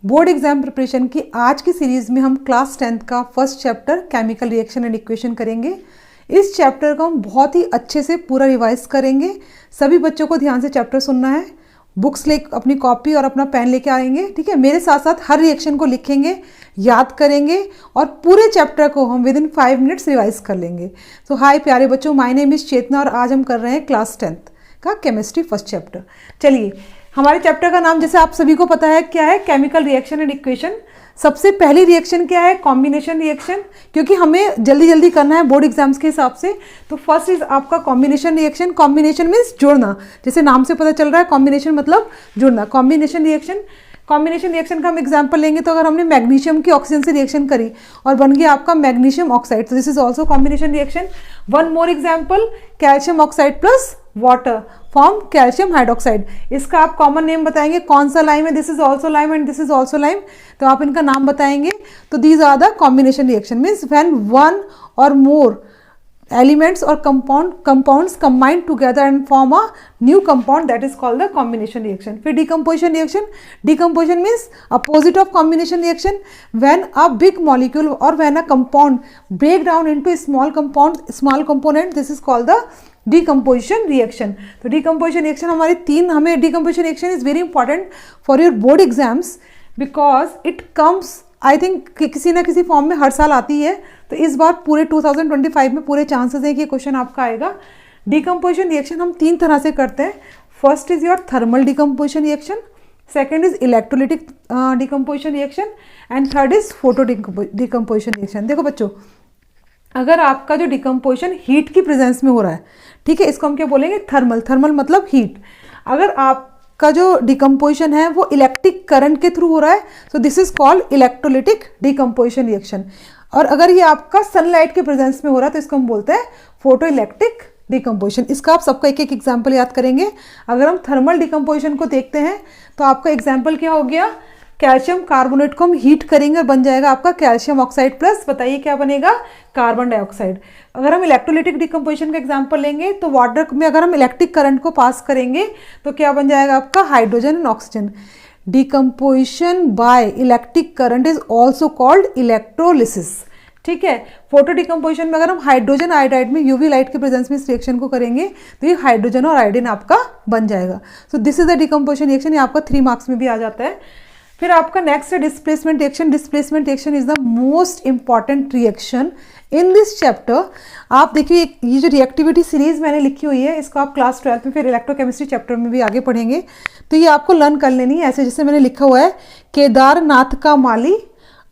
Board exam preparation की आज की सीरीज में हम क्लास 10th का first chapter chemical reaction and equation करेंगे। इस चैप्टर को हम बहुत ही अच्छे से पूरा रिवाइज करेंगे। सभी बच्चों को ध्यान से चैप्टर सुनना है। बुक्स ले अपनी कॉपी और अपना पेन लेके आएंगे, ठीक है। मेरे साथ साथ हर रिएक्शन को लिखेंगे, याद करेंगे और पूरे चैप्टर को हम विद इन 5 मिनट्स रिवाइज कर लेंगे। तो हाय प्यारे बच्चों, माय नेम इज चेतना और आज हम कर रहे हैं क्लास 10th का केमिस्ट्री फर्स्ट चैप्टर। चलिए, हमारे चैप्टर का नाम जैसे आप सभी को पता है क्या है, केमिकल रिएक्शन एंड इक्वेशन। सबसे पहली रिएक्शन क्या है, कॉम्बिनेशन रिएक्शन, क्योंकि हमें जल्दी जल्दी करना है बोर्ड एग्जाम्स के हिसाब से। तो फर्स्ट इज आपका कॉम्बिनेशन रिएक्शन। कॉम्बिनेशन मीन्स जोड़ना, जैसे नाम से पता चल रहा है कॉम्बिनेशन मतलब जुड़ना। कॉम्बिनेशन रिएक्शन का हम एग्जांपल लेंगे तो अगर हमने मैग्नीशियम की ऑक्सीजन से रिएक्शन करी और बन गया आपका मैग्नीशियम ऑक्साइड, तो this is also combination reaction. One more example, calcium oxide plus water form calcium hydroxide. इसका आप कॉमन नेम बताएंगे, कौन सा लाइम है, this is also lime and this is also lime, तो आप इनका नाम बताएंगे। तो these are the combination reaction means when one और more elements or compounds combine together and form a new compound, that is called the combination reaction. फिर decomposition means opposite of combination reaction, when a big molecule or when a compound break down into a small component, this is called the decomposition reaction. तो decomposition reaction हमें decomposition reaction is very important for your board exams because it comes I think किसी ना किसी form में हर साल आती है। तो इस बार पूरे 2025 में पूरे चांसेस है कि क्वेश्चन आपका आएगा। डिकम्पोजिशन रिएक्शन हम 3 तरह से करते हैं। First is your thermal decomposition reaction, second is electrolytic decomposition reaction and third is photo decomposition reaction. देखो बच्चों, अगर आपका जो डिकम्पोजिशन हीट की प्रेजेंस में हो रहा है, ठीक है, इसको हम क्या बोलेंगे, थर्मल मतलब हीट। अगर आप का जो डिकम्पोजिशन है वो इलेक्ट्रिक करंट के थ्रू हो रहा है, सो this is called electrolytic decomposition reaction. और अगर ये आपका सनलाइट के प्रेजेंस में हो रहा है तो इसको हम बोलते हैं फोटो इलेक्ट्रिक डिकम्पोजिशन। इसका आप सबका एक एक एग्जाम्पल याद करेंगे। अगर हम थर्मल डिकम्पोजिशन को देखते हैं तो आपका एग्जाम्पल क्या हो गया, कैल्शियम कार्बोनेट को हम हीट करेंगे और बन जाएगा आपका कैल्शियम ऑक्साइड प्लस, बताइए क्या बनेगा, कार्बन डाइऑक्साइड। अगर हम इलेक्ट्रोलिटिक डिकम्पोजिशन का एग्जांपल लेंगे तो वाटर में अगर हम इलेक्ट्रिक करंट को पास करेंगे तो क्या बन जाएगा आपका hydrogen and oxygen. Decomposition by electric current is also called electrolysis, ठीक है। फोटो डिकम्पोजिशन में अगर हम हाइड्रोजन आयोडाइड में यूवी लाइट के प्रेजेंस में इस रिएक्शन को करेंगे तो ये हाइड्रोजन और आयोडीन आपका बन जाएगा। सो this is the decomposition reaction, ये आपका 3 मार्क्स में भी आ जाता है। फिर आपका नेक्स्ट है displacement reaction. Displacement reaction is the most important reaction in this chapter. आप देखिए, ये जो रिएक्टिविटी सीरीज मैंने लिखी हुई है इसको आप क्लास 12 में फिर इलेक्ट्रोकेमिस्ट्री चैप्टर में भी आगे पढ़ेंगे, तो ये आपको लर्न कर लेनी है। ऐसे जैसे मैंने लिखा हुआ है, केदारनाथ का माली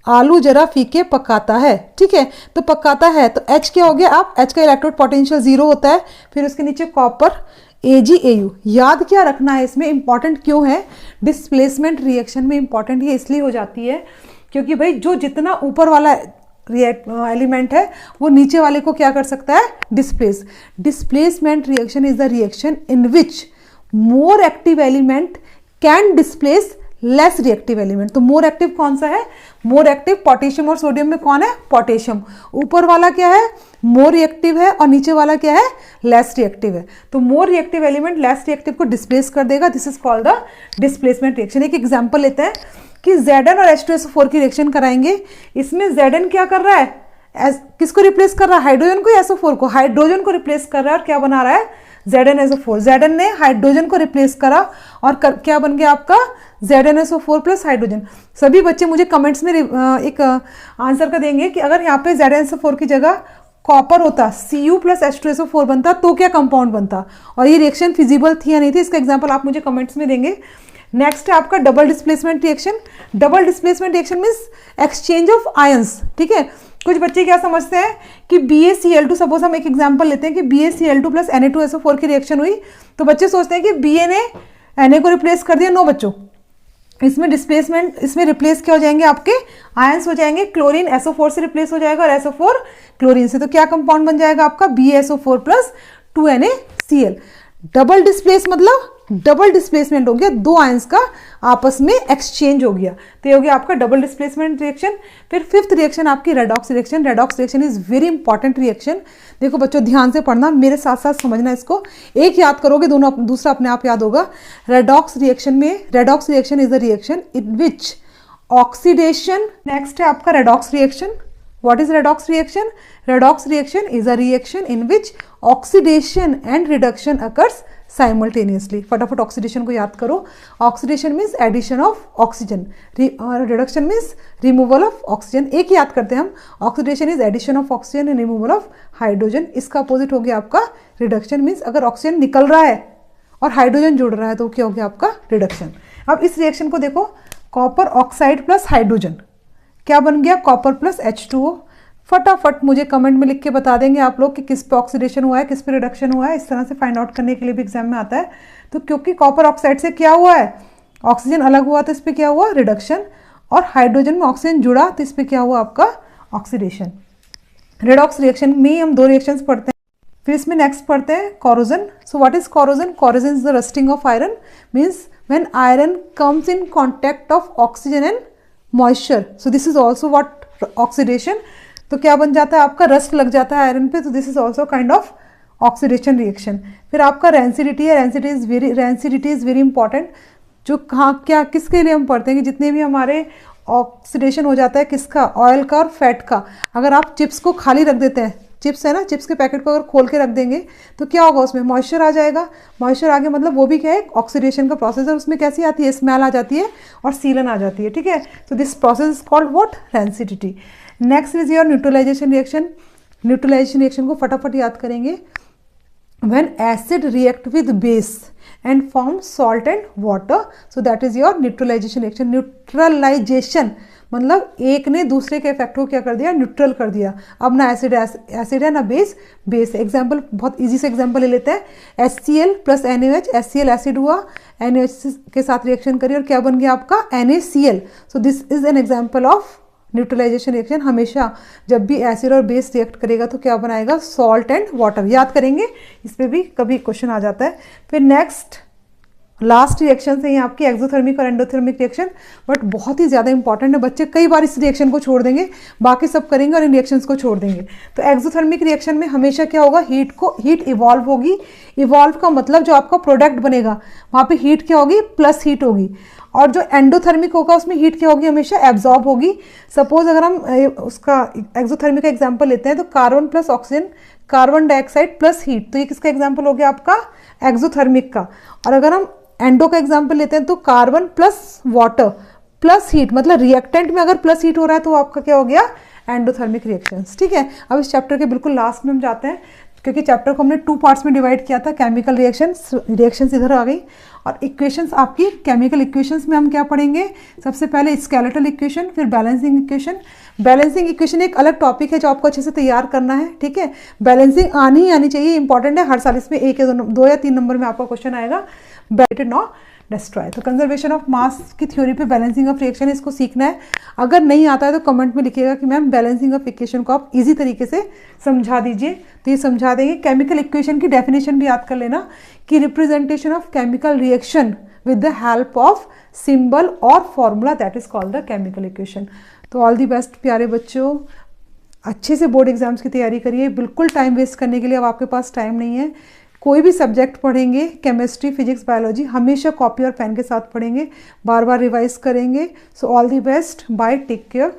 आलू जरा फीके पकाता है, ठीक है। तो पकाता है तो H क्या हो गया, आप H का इलेक्ट्रोड पोटेंशियल 0 होता है, फिर उसके नीचे कॉपर AgAu। याद क्या रखना है इसमें, इंपॉर्टेंट क्यों है, डिस्प्लेसमेंट रिएक्शन में इंपॉर्टेंट ये इसलिए हो जाती है क्योंकि भाई जो जितना ऊपर वाला एलिमेंट है वो नीचे वाले को क्या कर सकता है, displace. Displacement reaction is the reaction in which more active element can displace less reactive element. तो मोर एक्टिव कौन सा है, मोर एक्टिव पोटेशियम और सोडियम में कौन है, पोटेशियम। ऊपर वाला क्या है, मोर रिएक्टिव है और नीचे वाला क्या है, लेस रिएक्टिव है। तो more reactive element less reactive को डिस्प्लेस कर देगा, this is called the displacement reaction. एक एग्जांपल लेते हैं कि Zn और H2SO4 की रिएक्शन कराएंगे। इसमें Zn क्या कर रहा है, किसको रिप्लेस कर रहा है, हाइड्रोजन को या SO4 को, हाइड्रोजन को रिप्लेस कर रहा है और क्या बना रहा है, ZnSO4। Zn ने हाइड्रोजन को रिप्लेस करा और क्या बन गया आपका, ZnSO4 प्लस हाइड्रोजन। सभी बच्चे मुझे कमेंट्स में एक आंसर का देंगे कि अगर यहाँ पे ZnSO4 की जगह कॉपर होता, Cu प्लस H2SO4 बनता तो क्या कंपाउंड बनता, और ये रिएक्शन फिजिबल थी या नहीं थी, इसका एग्जाम्पल आप मुझे कमेंट्स में देंगे। नेक्स्ट है आपका double displacement reaction. Double displacement reaction means exchange of ions, ठीक है। कुछ बच्चे क्या समझते हैं कि BaCl2, सपोज हम एक एग्जांपल लेते हैं कि BaCl2 प्लस Na2SO4 की रिएक्शन हुई, तो बच्चे सोचते हैं कि Ba ने Na को रिप्लेस कर दिया। नो बच्चों, इसमें डिस्प्लेसमेंट, इसमें रिप्लेस क्या हो जाएंगे, आपके आयंस हो जाएंगे। क्लोरीन SO4 से रिप्लेस हो जाएगा और SO4 क्लोरीन से, तो क्या कंपाउंड बन जाएगा आपका, BaSO4 plus 2NaCl। Double displace मतलब डबल डिस्प्लेसमेंट हो गया, 2 आयंस का आपस में एक्सचेंज हो गया, तो ये हो गया आपका डबल डिस्प्लेसमेंट रिएक्शन। फिर 5th रिएक्शन आपकी redox reaction. Redox reaction is very important reaction. देखो बच्चों, ध्यान से पढ़ना, मेरे साथ साथ समझना इसको। एक याद करोगे, दोनों दूसरा अपने आप याद होगा। रेडॉक्स रिएक्शन में, redox reaction is the reaction in which oxidation. Next है आपका redox reaction. What is redox reaction? Redox reaction is a reaction in which oxidation and reduction occurs simultaneously. फटाफट ऑक्सीडेशन को याद करो। Oxidation means addition of oxygen और reduction means removal of oxygen. एक ही याद करते हैं हम, oxidation is addition of oxygen and removal of hydrogen. इसका अपोजिट हो गया आपका रिडक्शन, मीन्स अगर ऑक्सीजन निकल रहा है और हाइड्रोजन जुड़ रहा है तो क्या हो गया आपका रिडक्शन। अब इस रिएक्शन को देखो, कॉपर ऑक्साइड प्लस हाइड्रोजन क्या बन गया? Copper plus H2O। फटाफट मुझे कमेंट में लिख के बता देंगे आप लोग कि किस पे ऑक्सीडेशन हुआ है, किस पे रिडक्शन हुआ है। इस तरह से फाइंड आउट करने के लिए भी एग्जाम में आता है। तो क्योंकि कॉपर ऑक्साइड से क्या हुआ है, ऑक्सीजन अलग हुआ तो इस पर क्या हुआ? रिडक्शन। और हाइड्रोजन में ऑक्सीजन जुड़ा तो इस पर क्या हुआ आपका? ऑक्सीडेशन। रेडॉक्स रिएक्शन में हम 2 रिएक्शंस पढ़ते हैं। फिर इसमें नेक्स्ट पढ़ते हैं corrosion. So what is corrosion? Corrosion is the rusting of iron, means when iron comes in contact of oxygen and moisture. So this is also what oxidation. तो क्या बन जाता है आपका? रस्ट लग जाता है आयरन पे, तो this is also kind of oxidation reaction. फिर आपका रेंसिडिटी है। Rancidity is very important. जो कहाँ क्या किसके लिए हम पढ़ते हैं कि जितने भी हमारे ऑक्सीडेशन हो जाता है किसका? ऑयल का और फैट का। अगर आप चिप्स को खाली रख देते हैं, चिप्स है ना, चिप्स के पैकेट को अगर खोल के रख देंगे तो क्या होगा? उसमें मॉइस्चर आ जाएगा। मॉइस्चर आ गया मतलब वो भी क्या है? ऑक्सीडेशन का प्रोसेस है। उसमें कैसी आती है? स्मेल आ जाती है और सीलन आ जाती है। ठीक है, तो this process is called what? Rancidity. Next is your neutralization reaction. Neutralization reaction को फटाफट याद करेंगे। When acid react with base and form salt and water, so that is your neutralization reaction. Neutralization मतलब एक ने दूसरे के इफेक्ट को क्या कर दिया? न्यूट्रल कर दिया। अब ना एसिड एसिड है ना बेस बेस। एग्जाम्पल बहुत इजी से एग्जाम्पल ले लेते हैं। HCl plus NaOH। HCl acid हुआ, NaOH के साथ रिएक्शन करिए और क्या बन गया आपका? NaCl। So this is an example of neutralization reaction. हमेशा जब भी एसिड और बेस रिएक्ट करेगा तो क्या बनाएगा? Salt and water. याद करेंगे, इस पर भी कभी क्वेश्चन आ जाता है। फिर नेक्स्ट लास्ट रिएक्शन है आपकी एक्सोथर्मिक और एंडोथर्मिक रिएक्शन, बट बहुत ही ज़्यादा इंपॉर्टेंट है। बच्चे कई बार इस रिएक्शन को छोड़ देंगे, बाकी सब करेंगे और इन रिएक्शंस को छोड़ देंगे। तो एक्सोथर्मिक रिएक्शन में हमेशा क्या होगा? हीट इवॉल्व होगी। इवॉल्व का मतलब जो आपका प्रोडक्ट बनेगा वहाँ पे हीट क्या होगी? प्लस हीट होगी। और जो एंडोथर्मिक होगा उसमें हीट क्या होगी? हमेशा एब्जॉर्ब होगी। सपोज अगर हम उसका एक्सोथर्मिक का एग्जाम्पल लेते हैं तो carbon plus oxygen, carbon dioxide plus heat, तो ये किसका एग्जाम्पल हो गया आपका? एक्सोथर्मिक का। और अगर हम एंडो का एग्जाम्पल लेते हैं तो carbon plus water plus heat, मतलब रिएक्टेंट में अगर प्लस हीट हो रहा है तो आपका क्या हो गया? Endothermic reactions. ठीक है, अब इस चैप्टर के बिल्कुल लास्ट में हम जाते हैं, क्योंकि चैप्टर को हमने 2 पार्ट्स में डिवाइड किया था। केमिकल रिएक्शंस इधर आ गई और इक्वेशंस आपकी केमिकल इक्वेशंस में हम क्या पढ़ेंगे? सबसे पहले स्केलेटल इक्वेशन, फिर बैलेंसिंग इक्वेशन। बैलेंसिंग इक्वेशन एक अलग टॉपिक है जो आपको अच्छे से तैयार करना है। ठीक है, बैलेंसिंग आनी ही आनी चाहिए, इंपॉर्टेंट है। हर साल इसमें 1 या 2 या 3 नंबर में आपका क्वेश्चन आएगा। बैलेंटेड नॉट डिस्ट्रॉय। तो कंजर्वेशन ऑफ मास की थ्योरी पे बैलेंसिंग ऑफ रिएक्शन इसको सीखना है। अगर नहीं आता है तो कमेंट में लिखिएगा कि मैम बैलेंसिंग ऑफ इक्वेशन को आप इजी तरीके से समझा दीजिए, तो ये समझा देंगे। केमिकल इक्वेशन की डेफिनेशन भी याद कर लेना कि representation of chemical reaction with the help of symbol और formula, that is called the chemical equation. तो ऑल दी बेस्ट प्यारे बच्चों, अच्छे से बोर्ड एग्जाम्स की तैयारी करिए। बिल्कुल टाइम वेस्ट करने के लिए अब आपके पास टाइम नहीं है। कोई भी सब्जेक्ट पढ़ेंगे, केमिस्ट्री, फिजिक्स, बायोलॉजी, हमेशा कॉपी और पेन के साथ पढ़ेंगे, बार बार रिवाइज करेंगे। So all the best, bye, take care.